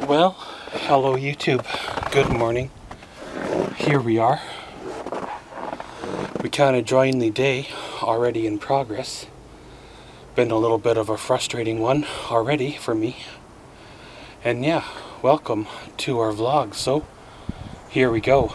Well, hello YouTube. Good morning. Here we are. We kind of joined the day already in progress. Been a little bit of a frustrating one already for me. And yeah, welcome to our vlog. So, here we go.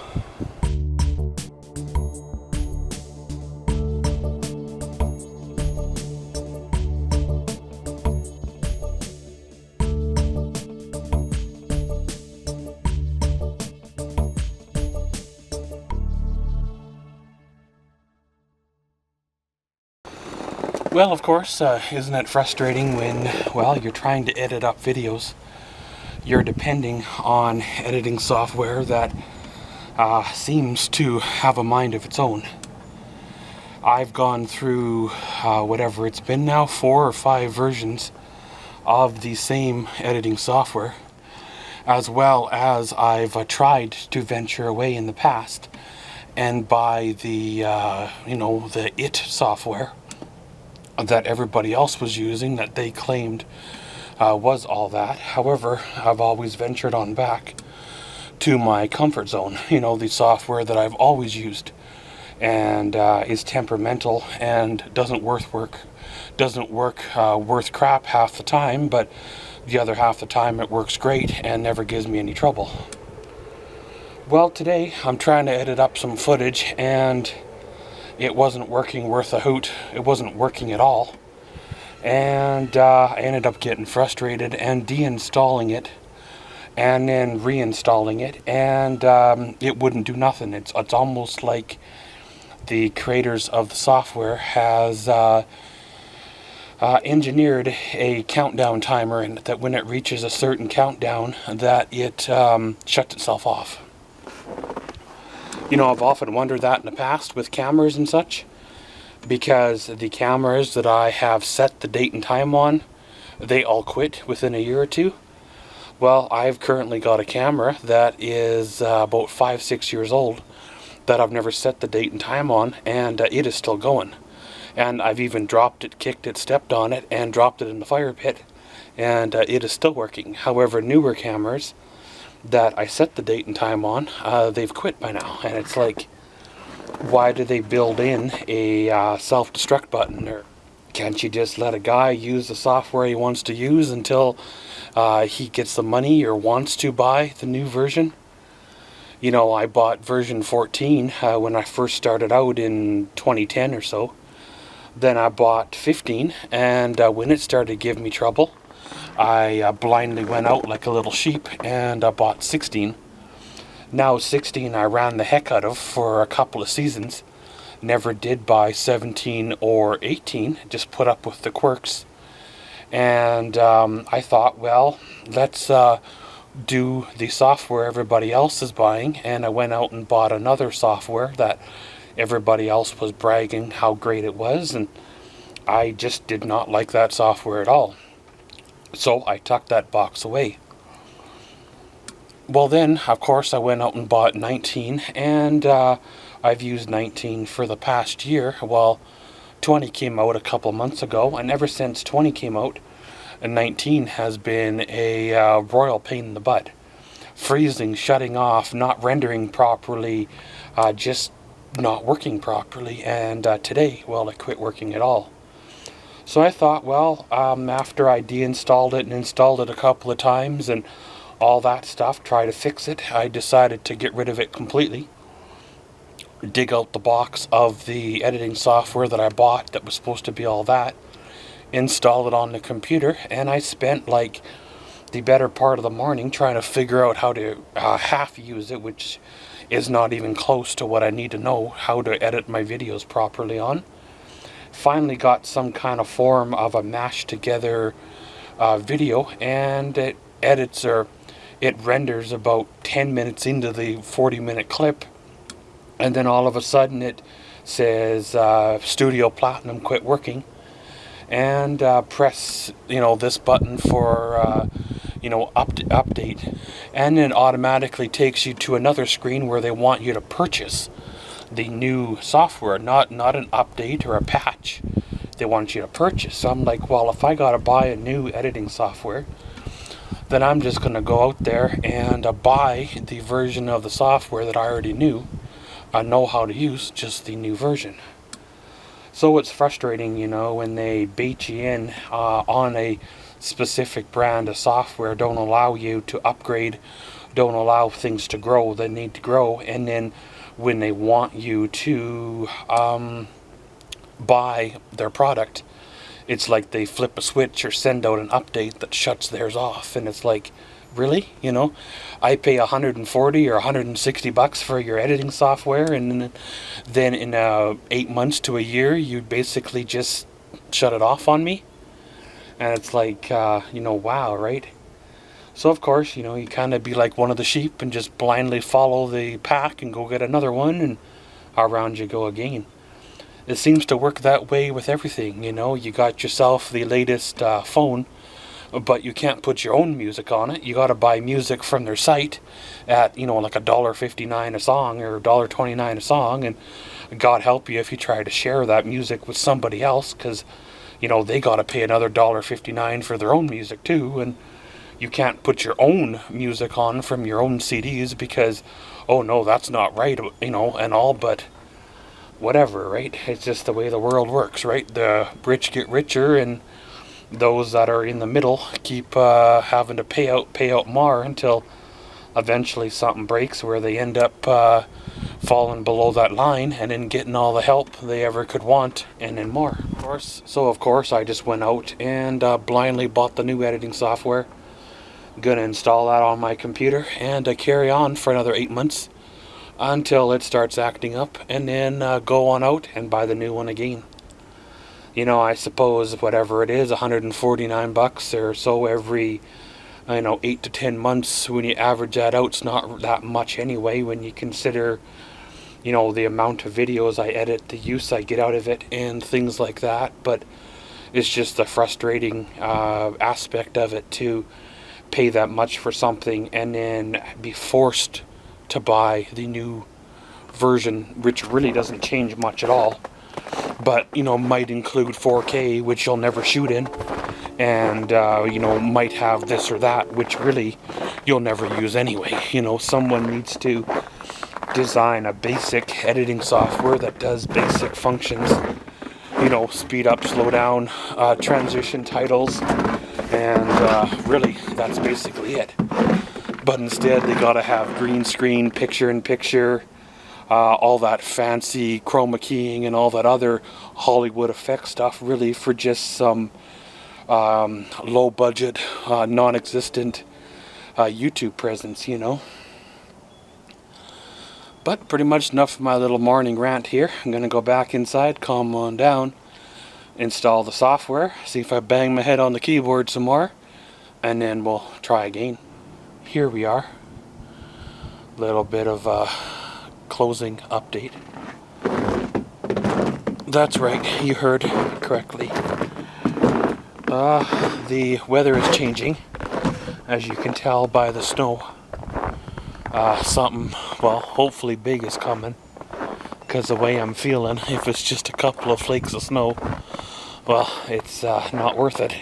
Well, of course, isn't it frustrating when, well, you're trying to edit up videos. You're depending on editing software that seems to have a mind of its own. I've gone through whatever it's been now, 4 or 5 versions of the same editing software, as well as I've tried to venture away in the past and buy the, the IT software that everybody else was using, that they claimed was all that. However, I've always ventured on back to my comfort zone, the software that I've always used and is temperamental and doesn't worth crap half the time, but the other half the time it works great and never gives me any trouble. Well, today I'm trying to edit up some footage and it wasn't working worth a hoot. It wasn't working at all. And I ended up getting frustrated and deinstalling it and then reinstalling it, and it wouldn't do nothing. It's almost like the creators of the software has engineered a countdown timer, and that when it reaches a certain countdown that it shuts itself off. I've often wondered that in the past with cameras and such, because the cameras that I have set the date and time on, they all quit within a year or two. Well, I've currently got a camera that is about 5-6 years old that I've never set the date and time on, and it is still going. And I've even dropped it, kicked it, stepped on it, and dropped it in the fire pit, and it is still working. However, newer cameras that I set the date and time on, they've quit by now, and it's like, why do they build in a self-destruct button? Or can't you just let a guy use the software he wants to use until he gets the money or wants to buy the new version? I bought version 14 when I first started out in 2010 or so. Then I bought 15, and when it started to give me trouble, I blindly went out like a little sheep and I bought 16. Now 16 I ran the heck out of for a couple of seasons. Never did buy 17 or 18, just put up with the quirks. And I thought, well, let's do the software everybody else is buying, and I went out and bought another software that everybody else was bragging how great it was, and I just did not like that software at all. So I tucked that box away. Well then, of course, I went out and bought 19, and I've used 19 for the past year. Well, 20 came out a couple months ago, and ever since 20 came out, 19 has been a royal pain in the butt. Freezing, shutting off, not rendering properly, just not working properly, and today, well, it quit working at all. So I thought, well, after I deinstalled it and installed it a couple of times and all that stuff, try to fix it, I decided to get rid of it completely. Dig out the box of the editing software that I bought that was supposed to be all that, install it on the computer, and I spent like the better part of the morning trying to figure out how to half use it, which is not even close to what I need to know how to edit my videos properly on. Finally got some kind of form of a mashed together video, and it edits, or it renders about 10 minutes into the 40-minute clip, and then all of a sudden it says Studio Platinum quit working, and press this button for update, and then automatically takes you to another screen where they want you to purchase the new software, not an update or a patch. They want you to purchase. So I'm like, well, if I gotta buy a new editing software, then I'm just going to go out there and buy the version of the software that I already know how to use, just the new version. So it's frustrating, you know, when they bait you in on a specific brand of software, don't allow you to upgrade, don't allow things to grow that need to grow, and then when they want you to buy their product, it's like they flip a switch or send out an update that shuts theirs off, and it's like, really? You know, I pay 140 or 160 bucks for your editing software, and then in 8 months to a year, you basically just shut it off on me? And it's like, you know, wow, right? So of course, you know, you kind of be like one of the sheep and just blindly follow the pack and go get another one, and around you go again. It seems to work that way with everything, you know. You got yourself the latest phone, but you can't put your own music on it. You got to buy music from their site at, you know, like $1.59 a song or $1.29 a song, and God help you if you try to share that music with somebody else, because, you know, they got to pay another $1.59 for their own music too, and you can't put your own music on from your own CDs because, oh no, that's not right, you know, and all, but whatever, right? It's just the way the world works, right? The rich get richer, and those that are in the middle keep having to pay out more until eventually something breaks where they end up falling below that line and then getting all the help they ever could want, and then more. Of course, I just went out and blindly bought the new editing software. Gonna install that on my computer and carry on for another 8 months until it starts acting up, and then go on out and buy the new one again. You know, I suppose whatever it is, 149 bucks or so every, you know, 8 to 10 months. When you average that out, it's not that much anyway when you consider, you know, the amount of videos I edit, the use I get out of it, and things like that. But it's just the frustrating aspect of it to pay that much for something and then be forced to buy the new version, which really doesn't change much at all, but, you know, might include 4K, which you'll never shoot in, and you know, might have this or that, which really you'll never use anyway. You know, someone needs to design a basic editing software that does basic functions, you know, speed up, slow down, transition titles, and really that's basically it. But instead they gotta have green screen, picture-in-picture, all that fancy chroma keying and all that other Hollywood effect stuff, really for just some low budget, non-existent YouTube presence, you know. But pretty much enough of my little morning rant here. I'm gonna go back inside, calm on down, install the software, see if I bang my head on the keyboard some more, and then we'll try again. Here we are. Little bit of a closing update. That's right, you heard correctly. The weather is changing, as you can tell by the snow. Something, well, hopefully big is coming, because the way I'm feeling, if it's just a couple of flakes of snow, well, it's not worth it.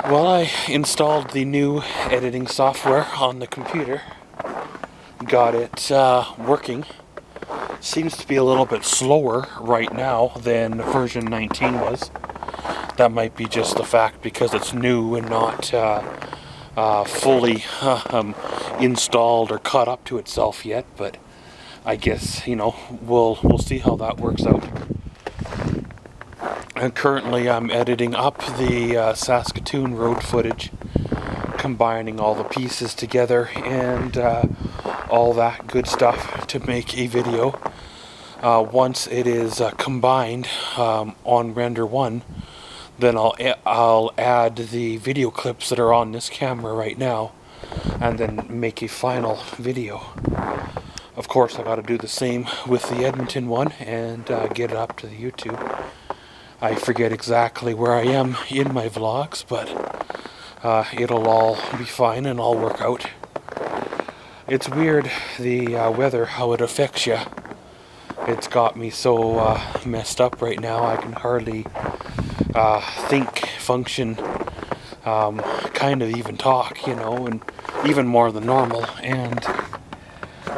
Well, I installed the new editing software on the computer, got it working. Seems to be a little bit slower right now than version 19 was. That might be just the fact because it's new and not fully installed or caught up to itself yet, but I guess, you know, we'll see how that works out. And currently I'm editing up the Saskatoon road footage, combining all the pieces together and all that good stuff to make a video. Once it is combined on render 1, then I'll add the video clips that are on this camera right now, and then make a final video. Of course, I got to do the same with the Edmonton one and get it up to the YouTube. I forget exactly where I am in my vlogs, but it'll all be fine and all work out. It's weird, the weather, how it affects you. It's got me so messed up right now I can hardly think, function, kind of even talk, you know, and even more than normal, and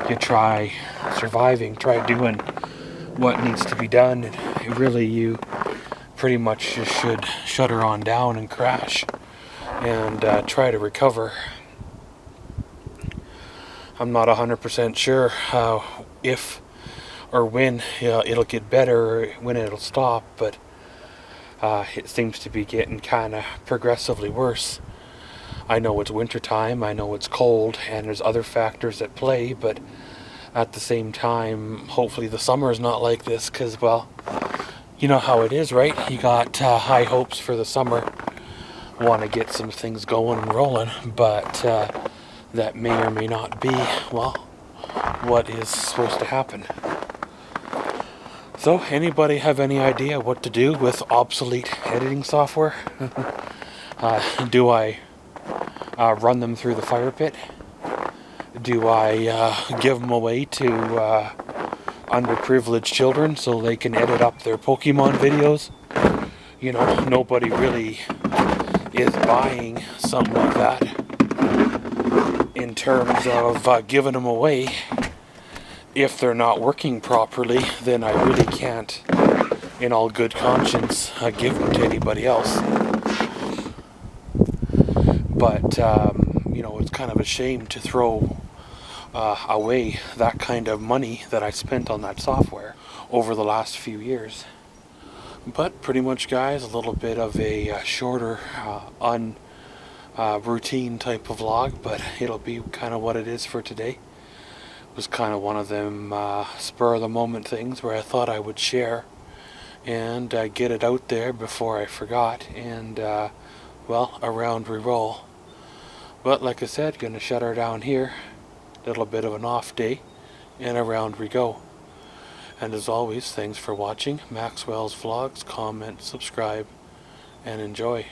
you try surviving, try doing what needs to be done, and really you pretty much just should shut her on down and crash and try to recover. I'm not 100% sure if or when it'll get better or when it'll stop, but it seems to be getting kind of progressively worse. I know it's winter time, I know it's cold, and there's other factors at play, but at the same time, hopefully the summer is not like this, because, well, you know how it is, right? You got high hopes for the summer, want to get some things going and rolling, but that may or may not be, well, what is supposed to happen. So, anybody have any idea what to do with obsolete editing software? Do I run them through the fire pit? Do I give them away to underprivileged children so they can edit up their Pokemon videos? You know, nobody really is buying something like that in terms of giving them away. If they're not working properly, then I really can't, in all good conscience, give them to anybody else. But, you know, it's kind of a shame to throw away that kind of money that I spent on that software over the last few years. But pretty much, guys, a little bit of a shorter, routine type of vlog, but it'll be kind of what it is for today. It was kind of one of them spur of the moment things where I thought I would share and get it out there before I forgot, and well, around we roll. But like I said, gonna shut her down here, little bit of an off day, and around we go. And as always, thanks for watching Maxwell's Vlogs. Comment, subscribe, and enjoy.